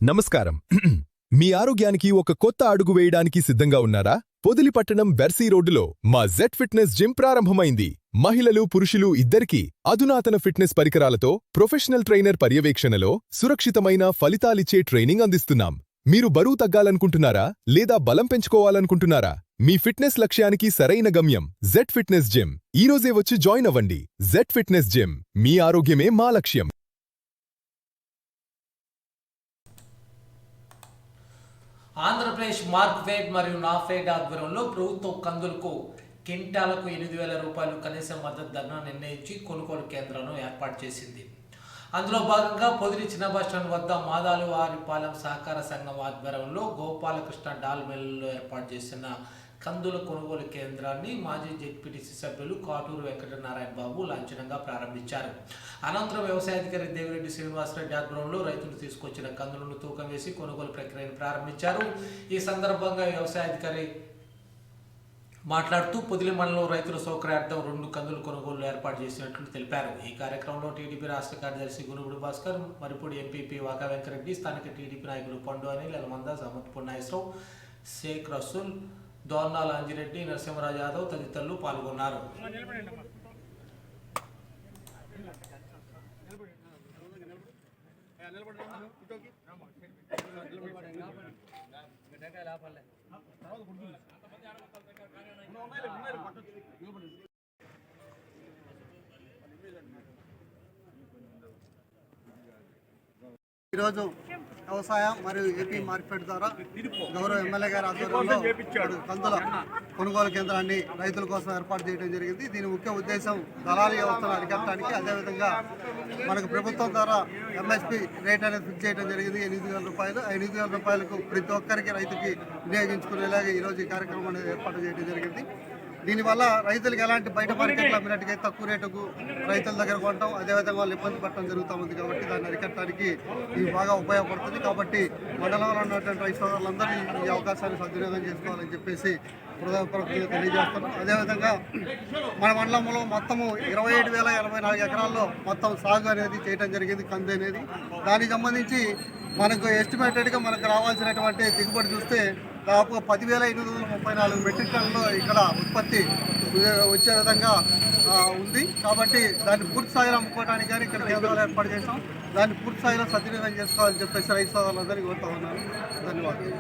నమస్కారం. మీ ఆరోగ్యానికి ఒక కొత్త అడుగు వేయడానికి సిద్ధంగా ఉన్నారా? పొదిలిపట్టణం వెర్సీ రోడ్డులో మా జెడ్ ఫిట్నెస్ జిమ్ ప్రారంభమైంది. మహిళలు, పురుషులు ఇద్దరికీ అధునాతన ఫిట్నెస్ పరికరాలతో ప్రొఫెషనల్ ట్రైనర్ పర్యవేక్షణలో సురక్షితమైన ఫలితాలిచ్చే ట్రైనింగ్ అందిస్తున్నాం. మీరు బరువు తగ్గాలనుకుంటున్నారా లేదా బలం పెంచుకోవాలనుకుంటున్నారా? మీ ఫిట్నెస్ లక్ష్యానికి సరైన గమ్యం జెడ్ ఫిట్నెస్ జిమ్. ఈరోజే వచ్చి జాయిన్ అవ్వండి. జెడ్ ఫిట్నెస్ జిమ్, మీ ఆరోగ్యమే మా లక్ష్యం. ఆంధ్రప్రదేశ్ మార్క్ఫెడ్ మరియు నాఫెడ్ ఆధ్వర్యంలో ప్రభుత్వం కందులకు క్వింటాలకు 8,000 రూపాయలు కనీస మద్దతు ధరను నిర్ణయించి కొనుగోలు కేంద్రాలను ఏర్పాటు చేసింది. అందులో భాగంగా పొదిలి చిన్న బస్టాండ్ వద్ద మాదాలవారిపాలెం సహకార సంఘం ఆధ్వర్యంలో గోపాలకృష్ణ డాల్ మిల్లులో ఏర్పాటు చేసిన కందుల కొనుగోలు కేంద్రాన్ని మాజీ జెడ్పీటీసీ సభ్యులు కాటూరు వెంకటనారాయణ బాబు లాంఛనంగా ప్రారంభించారు. అనంతరం వ్యవసాయాధికారి దేవిరెడ్డి శ్రీనివాసరెడ్డి ఆధ్వర్యంలో రైతులు తీసుకొచ్చిన కందులను తూకం వేసి కొనుగోలు ప్రక్రియను ప్రారంభించారు. ఈ సందర్భంగా వ్యవసాయాధికారి మాట్లాడుతూ పొదిలి మండలంలో రైతుల సౌకర్యార్థం 2 కందుల కొనుగోలు ఏర్పాటు చేసినట్లు తెలిపారు. ఈ కార్యక్రమంలో టీడీపీ రాష్ట్ర కార్యదర్శి గునుగుడు భాస్కర్, మరిపూడి ఎంపీపీ వాకా వెంకరెడ్డి, స్థానిక టీడీపీ నాయకులు పండు అనిల్, ఎలమంద, సమత్పూర్ నాగేశ్వరరావు, షేక్ రసూల్, దోర్నాల అంజిరెడ్డి, నరసింహరాజు యాదవ్ తదితరులు పాల్గొన్నారు. ఈరోజు వ్యవసాయ మరియు ఏపీ మార్కెట్ ద్వారా గౌరవ ఎమ్మెల్యే గారి ఆధ్వర్యంలో కందుల కొనుగోలు కేంద్రాన్ని రైతుల కోసం ఏర్పాటు చేయడం జరిగింది. దీని ముఖ్య ఉద్దేశం దళారీ వ్యవస్థను అరికట్టడానికి, అదేవిధంగా మనకు ప్రభుత్వం ద్వారా ఎంఎస్పీ రేట్ అనేది ఫిక్స్ చేయడం జరిగింది 8,000 రూపాయలు. 8,000 రూపాయలకు ప్రతి ఒక్కరికి రైతుకి వినియోగించుకునేలాగా ఈరోజు ఈ కార్యక్రమం అనేది ఏర్పాటు చేయడం జరిగింది. దీనివల్ల రైతులకు ఎలాంటి బయట మార్కెట్లో అమ్మినట్టుగా తక్కువ రేటుకు రైతుల దగ్గర కొనడం, అదేవిధంగా వాళ్ళు ఇబ్బంది పడటం జరుగుతూ ఉంది. కాబట్టి దాన్ని అరికట్టడానికి ఇది బాగా ఉపయోగపడుతుంది. కాబట్టి మండలంలో ఉన్నటువంటి రైతు సోదరులందరూ ఈ అవకాశాన్ని సద్వినియోగం చేసుకోవాలని చెప్పేసి హృదయపూర్వకంగా తెలియజేస్తున్నాం. అదేవిధంగా మన మండలంలో మొత్తము 27,084 ఎకరాల్లో మొత్తం సాగు అనేది చేయడం జరిగింది, కంది అనేది. దానికి సంబంధించి మనకు ఎస్టిమేటెడ్గా మనకు రావాల్సినటువంటి దిగుబడి చూస్తే దాదాపు 10,834 మెట్రిక్ టన్నులు ఇక్కడ ఉత్పత్తి వచ్చే విధంగా ఉంది. కాబట్టి దాన్ని పూర్తి స్థాయిలో అమ్ముకోవడానికి కానీ ఇక్కడ కేంద్రాలు ఏర్పాటు చేస్తాం. దాన్ని పూర్తి స్థాయిలో సద్వినియోగం చేసుకోవాలని చెప్పేసి రైతు సోదరులందరికీ కోరుతా ఉన్నాను. ధన్యవాదాలు.